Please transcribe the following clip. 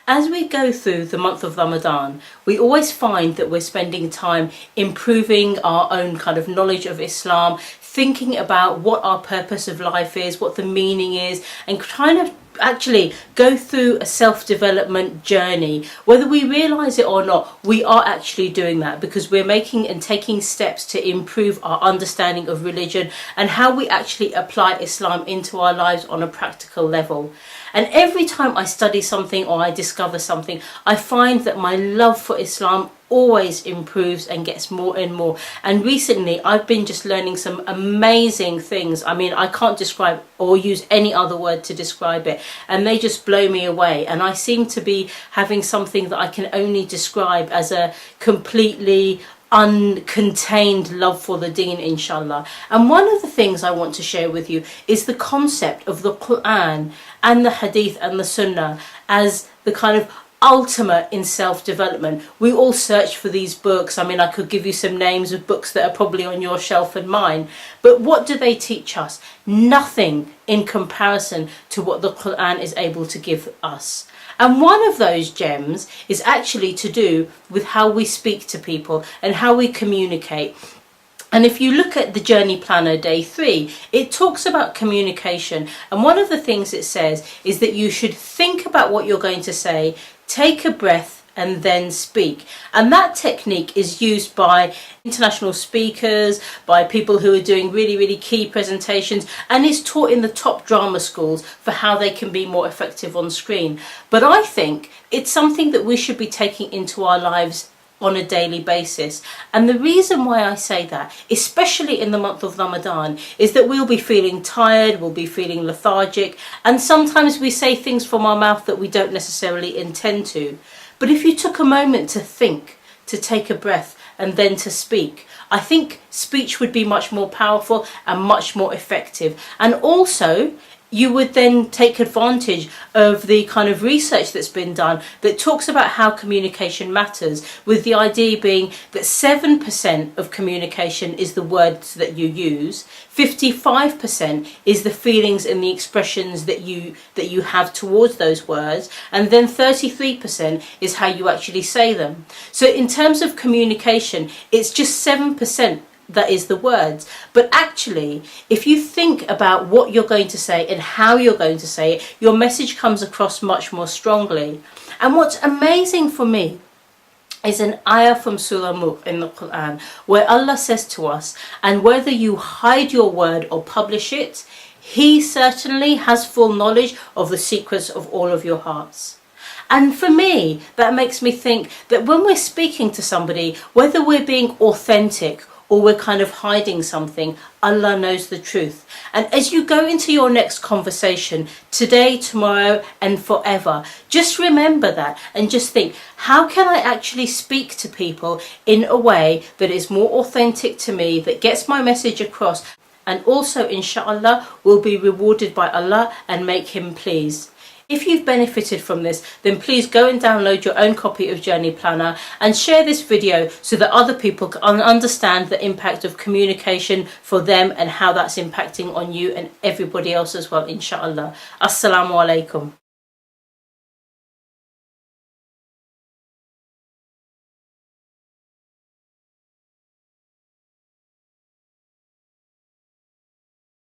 as we go through the month of Ramadan, we always find that we're spending time improving our own kind of knowledge of Islam, thinking about what our purpose of life is, what the meaning is, and trying to actually go through a self-development journey. Whether we realize it or not, we are actually doing that, because we're making and taking steps to improve our understanding of religion and how we actually apply Islam into our lives on a practical level. And every time I study something or I discover something, I find that my love for Islam always improves and gets more and more. And recently I've been just learning some amazing things. I mean, I can't describe or use any other word to describe it, and they just blow me away. And I seem to be having something that I can only describe as a completely uncontained love for the deen, inshallah. And one of the things I want to share with you is the concept of the Qur'an and the hadith and the sunnah as the kind of ultimate in self-development. We all search for these books. I mean, I could give you some names of books that are probably on your shelf and mine, but what do they teach us? Nothing in comparison to what the Qur'an is able to give us. And one of those gems is actually to do with how we speak to people and how we communicate. And if you look at the Journey Planner Day 3, it talks about communication. And one of the things it says is that you should think about what you're going to say, take a breath, and then speak. And that technique is used by international speakers, by people who are doing really key presentations, and is taught in the top drama schools for how they can be more effective on screen. But I think it's something that we should be taking into our lives on a daily basis. And the reason why I say that, especially in the month of Ramadan, is that we'll be feeling tired, we'll be feeling lethargic, and sometimes we say things from our mouth that we don't necessarily intend to. But if you took a moment to think, to take a breath, and then to speak, I think speech would be much more powerful and much more effective. And also, you would then take advantage of the kind of research that's been done that talks about how communication matters, with the idea being that 7% of communication is the words that you use, 55% is the feelings and the expressions that you have towards those words, and then 33% is how you actually say them. So in terms of communication, it's just 7% that is the words. But actually, if you think about what you're going to say and how you're going to say it, your message comes across much more strongly. And what's amazing for me is an ayah from Surah Mulk in the Qur'an, where Allah says to us, and whether you hide your word or publish it, He certainly has full knowledge of the secrets of all of your hearts. And for me, that makes me think that when we're speaking to somebody, whether we're being authentic or we're kind of hiding something, Allah knows the truth. And as you go into your next conversation, today, tomorrow, and forever, just remember that and just think, how can I actually speak to people in a way that is more authentic to me, that gets my message across, and also, inshallah, will be rewarded by Allah and make Him pleased. If you've benefited from this, then please go and download your own copy of Journey Planner and share this video so that other people can understand the impact of communication for them and how that's impacting on you and everybody else as well, inshallah. Assalamu alaikum.